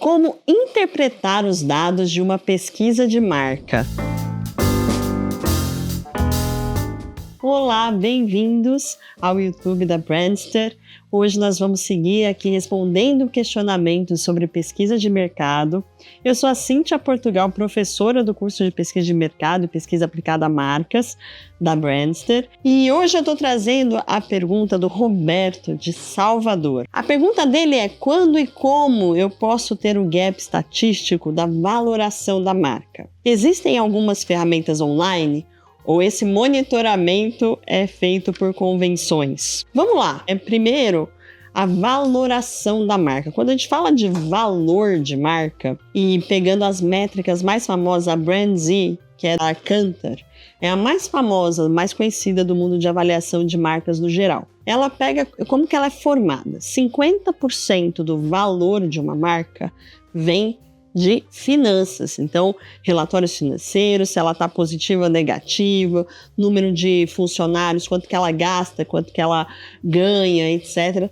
Como interpretar os dados de uma pesquisa de marca? Olá, bem-vindos ao YouTube da Brandster. Hoje nós vamos seguir aqui respondendo questionamentos sobre pesquisa de mercado. Eu sou a Cíntia Portugal, professora do curso de pesquisa de mercado e pesquisa aplicada a marcas da Brandster. E hoje eu estou trazendo a pergunta do Roberto, de Salvador. A pergunta dele é: quando e como eu posso ter o gap estatístico da valoração da marca? Existem algumas ferramentas online? Ou esse monitoramento é feito por convenções? Vamos lá. Primeiro, a valoração da marca. Quando a gente fala de valor de marca, e pegando as métricas mais famosas, a BrandZ, que é da Kantar, é a mais famosa, mais conhecida do mundo de avaliação de marcas no geral. Ela pega como que ela é formada. 50% do valor de uma marca vem de finanças, então relatórios financeiros, se ela está positiva ou negativa, número de funcionários, quanto que ela gasta, quanto que ela ganha, etc.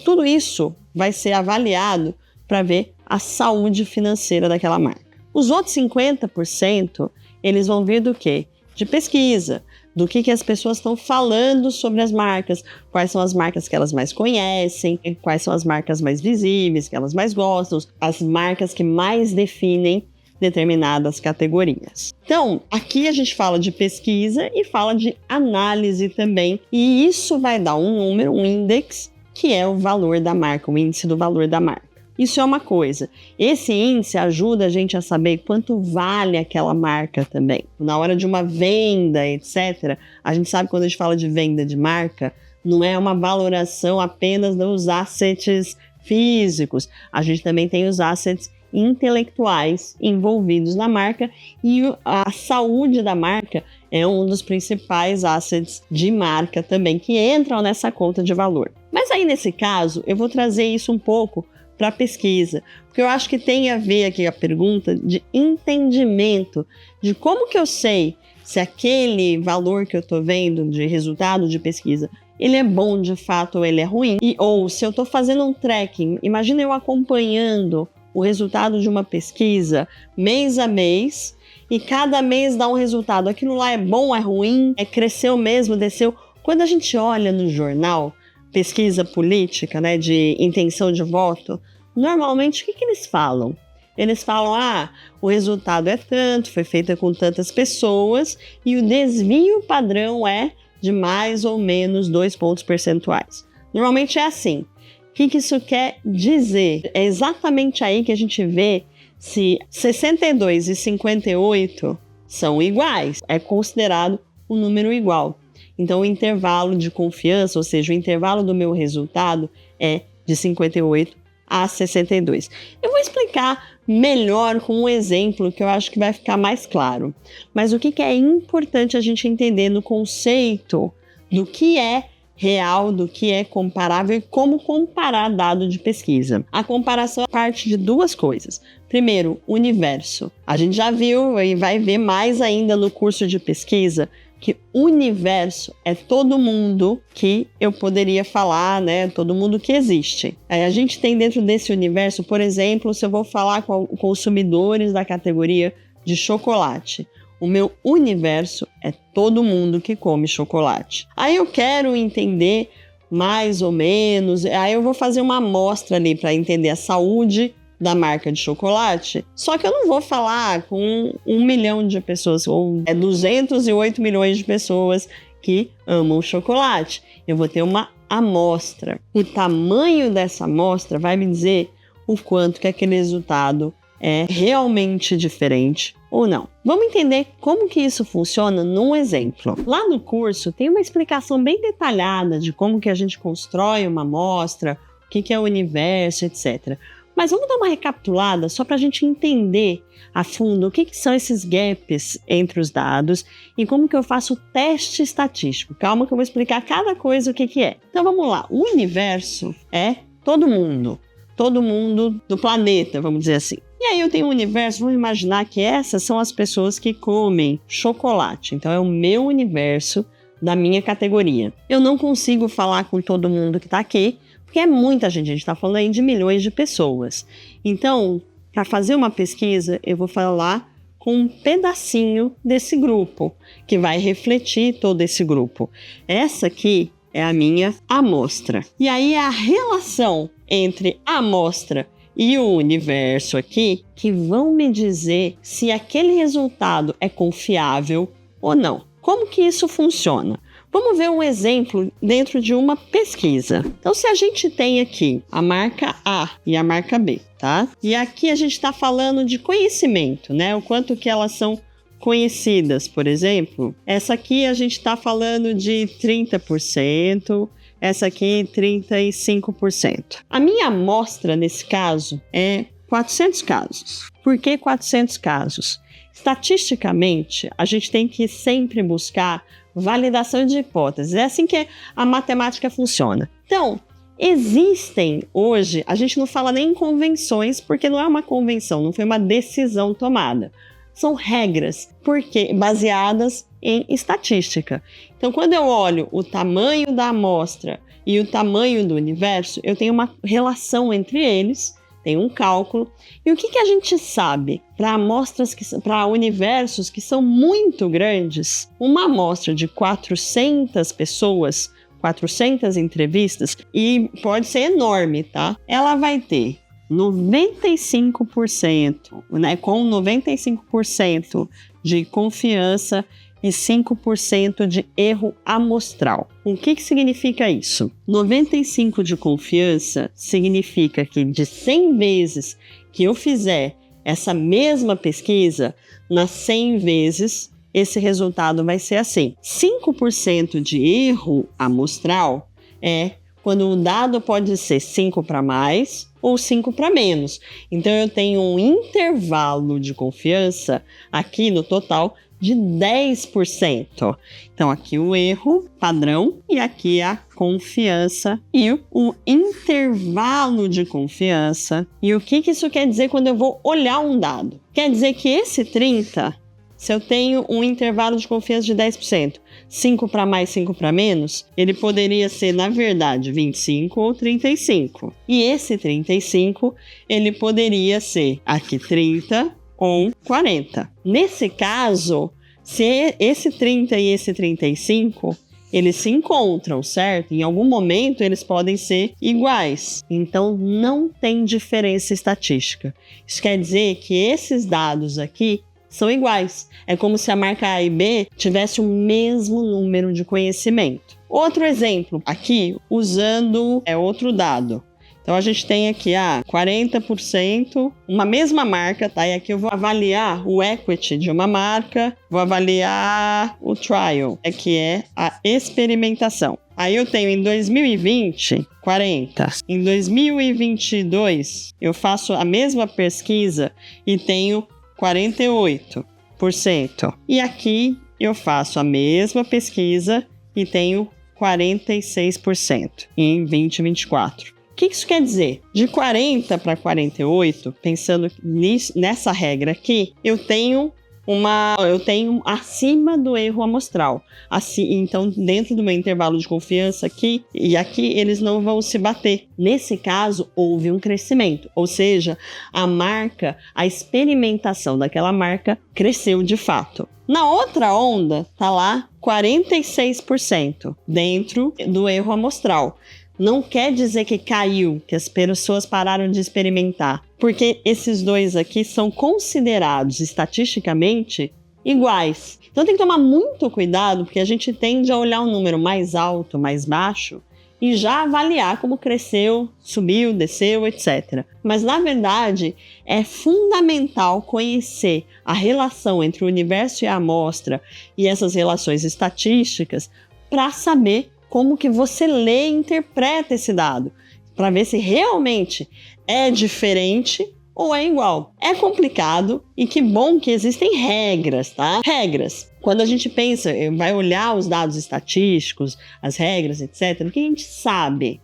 Tudo isso vai ser avaliado para ver a saúde financeira daquela marca. Os outros 50%, eles vão vir do quê? De pesquisa, do que as pessoas estão falando sobre as marcas, quais são as marcas que elas mais conhecem, quais são as marcas mais visíveis, que elas mais gostam, as marcas que mais definem determinadas categorias. Então, aqui a gente fala de pesquisa e fala de análise também, e isso vai dar um número, um índice, que é o valor da marca, o índice do valor da marca. Isso é uma coisa. Esse índice ajuda a gente a saber quanto vale aquela marca também. Na hora de uma venda, etc., a gente sabe, quando a gente fala de venda de marca, não é uma valoração apenas dos assets físicos. A gente também tem os assets intelectuais envolvidos na marca, e a saúde da marca é um dos principais assets de marca também, que entram nessa conta de valor. Mas aí, nesse caso, eu vou trazer isso um pouco para a pesquisa, porque eu acho que tem a ver aqui a pergunta de entendimento de como que eu sei se aquele valor que eu estou vendo de resultado de pesquisa, ele é bom de fato ou ele é ruim, ou se eu estou fazendo um tracking, imagina eu acompanhando o resultado de uma pesquisa mês a mês, e cada mês dá um resultado, aquilo lá é bom, é ruim, cresceu mesmo, desceu. Quando a gente olha no jornal, pesquisa política, né, de intenção de voto, normalmente o que eles falam? Eles falam, o resultado é tanto, foi feita com tantas pessoas e o desvio padrão é de mais ou menos 2 pontos percentuais. Normalmente é assim. O que isso quer dizer? É exatamente aí que a gente vê se 62 e 58 são iguais. É considerado um número igual. Então, o intervalo de confiança, ou seja, o intervalo do meu resultado é de 58 a 62. Eu vou explicar melhor com um exemplo que eu acho que vai ficar mais claro. Mas o que é importante a gente entender no conceito do que é real, do que é comparável e como comparar dado de pesquisa. A comparação parte de duas coisas. Primeiro, universo. A gente já viu e vai ver mais ainda no curso de pesquisa que universo é todo mundo que eu poderia falar, né? Todo mundo que existe. Aí a gente tem dentro desse universo, por exemplo, se eu vou falar com consumidores da categoria de chocolate, o meu universo é todo mundo que come chocolate. Aí eu quero entender mais ou menos, aí eu vou fazer uma amostra ali para entender a saúde da marca de chocolate, só que eu não vou falar com 1 milhão de pessoas, ou 208 milhões de pessoas que amam chocolate. Eu vou ter uma amostra. O tamanho dessa amostra vai me dizer o quanto que aquele resultado é realmente diferente ou não. Vamos entender como que isso funciona num exemplo. Lá no curso tem uma explicação bem detalhada de como que a gente constrói uma amostra, o que é o universo, etc. Mas vamos dar uma recapitulada só para a gente entender a fundo o que são esses gaps entre os dados e como que eu faço o teste estatístico. Calma que eu vou explicar cada coisa o que é. Então vamos lá, o universo é todo mundo do planeta, vamos dizer assim. E aí eu tenho um universo, vamos imaginar que essas são as pessoas que comem chocolate. Então é o meu universo da minha categoria. Eu não consigo falar com todo mundo que está aqui, Porque é muita gente, a gente está falando aí de milhões de pessoas. Então, para fazer uma pesquisa, eu vou falar com um pedacinho desse grupo, que vai refletir todo esse grupo. Essa aqui é a minha amostra. E aí é a relação entre a amostra e o universo aqui que vão me dizer se aquele resultado é confiável ou não. Como que isso funciona? Vamos ver um exemplo dentro de uma pesquisa. Então, se a gente tem aqui a marca A e a marca B, tá? E aqui a gente está falando de conhecimento, né? O quanto que elas são conhecidas, por exemplo. Essa aqui a gente está falando de 30%, essa aqui 35%. A minha amostra, nesse caso, é 400 casos. Por que 400 casos? Estatisticamente, a gente tem que sempre buscar validação de hipóteses. É assim que a matemática funciona. Então, existem hoje, a gente não fala nem em convenções, porque não é uma convenção, não foi uma decisão tomada. São regras, porque baseadas em estatística. Então, quando eu olho o tamanho da amostra e o tamanho do universo, eu tenho uma relação entre eles, tem um cálculo. E o que a gente sabe para amostras, para universos que são muito grandes? Uma amostra de 400 pessoas, 400 entrevistas, e pode ser enorme, tá? Ela vai ter 95%, né, com 95% de confiança e 5% de erro amostral. O que significa isso? 95% de confiança significa que de 100 vezes que eu fizer essa mesma pesquisa, nas 100 vezes, esse resultado vai ser assim. 5% de erro amostral é quando o dado pode ser 5 para mais ou 5 para menos. Então, eu tenho um intervalo de confiança aqui no total de 10%. Então, aqui o erro padrão e aqui a confiança e o intervalo de confiança. E o que isso quer dizer quando eu vou olhar um dado? Quer dizer que esse 30, se eu tenho um intervalo de confiança de 10%, 5 para mais, 5 para menos, ele poderia ser, na verdade, 25 ou 35. E esse 35, ele poderia ser aqui 30 ou 40. Nesse caso, se esse 30 e esse 35, eles se encontram, certo? Em algum momento eles podem ser iguais. Então não tem diferença estatística. Isso quer dizer que esses dados aqui são iguais. É como se a marca A e B tivesse o mesmo número de conhecimento. Outro exemplo aqui, usando outro dado. Então, a gente tem aqui 40%, uma mesma marca, tá? E aqui eu vou avaliar o equity de uma marca, vou avaliar o trial, que é a experimentação. Aí eu tenho em 2020, 40. Em 2022, eu faço a mesma pesquisa e tenho 48%. E aqui eu faço a mesma pesquisa e tenho 46% em 2024. O que isso quer dizer? De 40 para 48, pensando nessa regra aqui, eu tenho acima do erro amostral. Assim, então, dentro do meu intervalo de confiança aqui, e aqui eles não vão se bater. Nesse caso, houve um crescimento, ou seja, a experimentação daquela marca cresceu de fato. Na outra onda, tá lá 46% dentro do erro amostral. Não quer dizer que caiu, que as pessoas pararam de experimentar, porque esses dois aqui são considerados estatisticamente iguais. Então tem que tomar muito cuidado, porque a gente tende a olhar um número mais alto, mais baixo, e já avaliar como cresceu, subiu, desceu, etc. Mas, na verdade, é fundamental conhecer a relação entre o universo e a amostra e essas relações estatísticas para saber como que você lê e interpreta esse dado, para ver se realmente é diferente ou é igual. É complicado e que bom que existem regras, tá? Regras. Quando a gente pensa, vai olhar os dados estatísticos, as regras, etc., o que a gente sabe?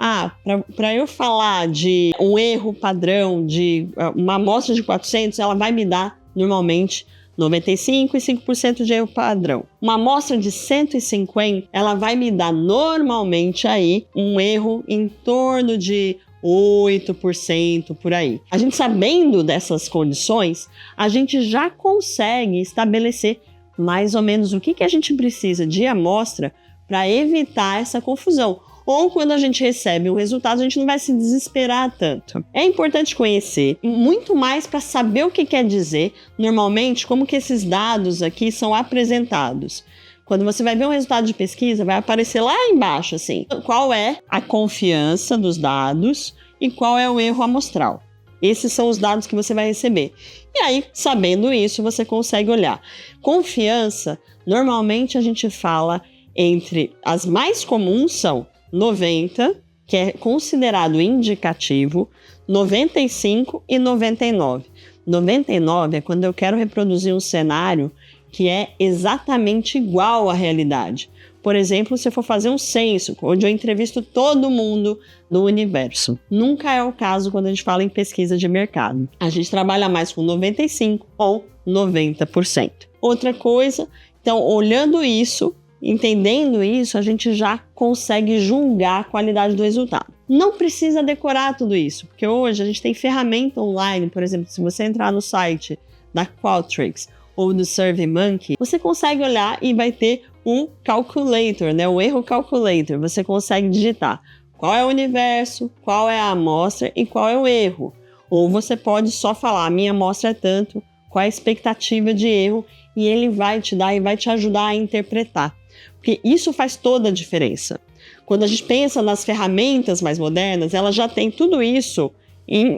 Para eu falar de um erro padrão, de uma amostra de 400, ela vai me dar, normalmente, 95% e 5% de erro padrão. Uma amostra de 150, ela vai me dar normalmente aí um erro em torno de 8% por aí. A gente sabendo dessas condições, a gente já consegue estabelecer mais ou menos o que a gente precisa de amostra para evitar essa confusão. Ou quando a gente recebe um resultado, a gente não vai se desesperar tanto. É importante conhecer muito mais para saber o que quer dizer, normalmente, como que esses dados aqui são apresentados. Quando você vai ver um resultado de pesquisa, vai aparecer lá embaixo, assim, qual é a confiança dos dados e qual é o erro amostral. Esses são os dados que você vai receber. E aí, sabendo isso, você consegue olhar. Confiança, normalmente a gente fala entre as mais comuns são 90, que é considerado indicativo, 95 e 99. 99 é quando eu quero reproduzir um cenário que é exatamente igual à realidade. Por exemplo, se eu for fazer um censo, onde eu entrevisto todo mundo do universo. Nunca é o caso quando a gente fala em pesquisa de mercado. A gente trabalha mais com 95 ou 90%. Outra coisa, então, olhando isso, entendendo isso, a gente já consegue julgar a qualidade do resultado. Não precisa decorar tudo isso, porque hoje a gente tem ferramenta online, por exemplo, se você entrar no site da Qualtrics ou do SurveyMonkey, você consegue olhar e vai ter um calculator, né? O erro calculator. Você consegue digitar qual é o universo, qual é a amostra e qual é o erro. Ou você pode só falar, a minha amostra é tanto, qual é a expectativa de erro, e ele vai te dar e vai te ajudar a interpretar. Porque isso faz toda a diferença. Quando a gente pensa nas ferramentas mais modernas, elas já têm tudo isso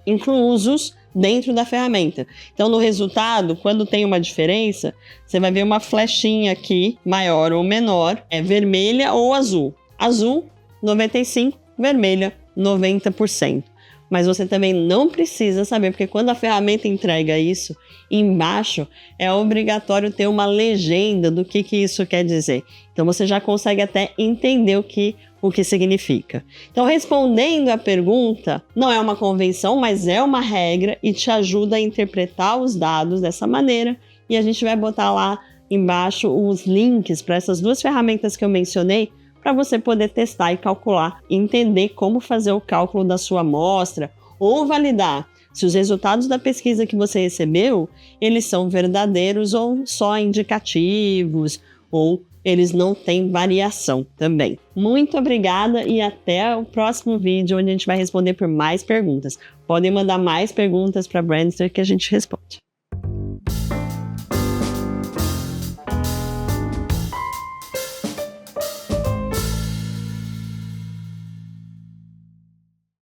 inclusos dentro da ferramenta. Então, no resultado, quando tem uma diferença, você vai ver uma flechinha aqui, maior ou menor, é vermelha ou azul. Azul, 95%, vermelha, 90%. Mas você também não precisa saber, porque quando a ferramenta entrega isso, embaixo é obrigatório ter uma legenda do que isso quer dizer. Então você já consegue até entender o que significa. Então, respondendo a pergunta, não é uma convenção, mas é uma regra e te ajuda a interpretar os dados dessa maneira. E a gente vai botar lá embaixo os links para essas duas ferramentas que eu mencionei, para você poder testar e calcular, entender como fazer o cálculo da sua amostra ou validar se os resultados da pesquisa que você recebeu, eles são verdadeiros ou só indicativos, ou eles não têm variação também. Muito obrigada e até o próximo vídeo, onde a gente vai responder por mais perguntas. Podem mandar mais perguntas para a Brandster que a gente responde.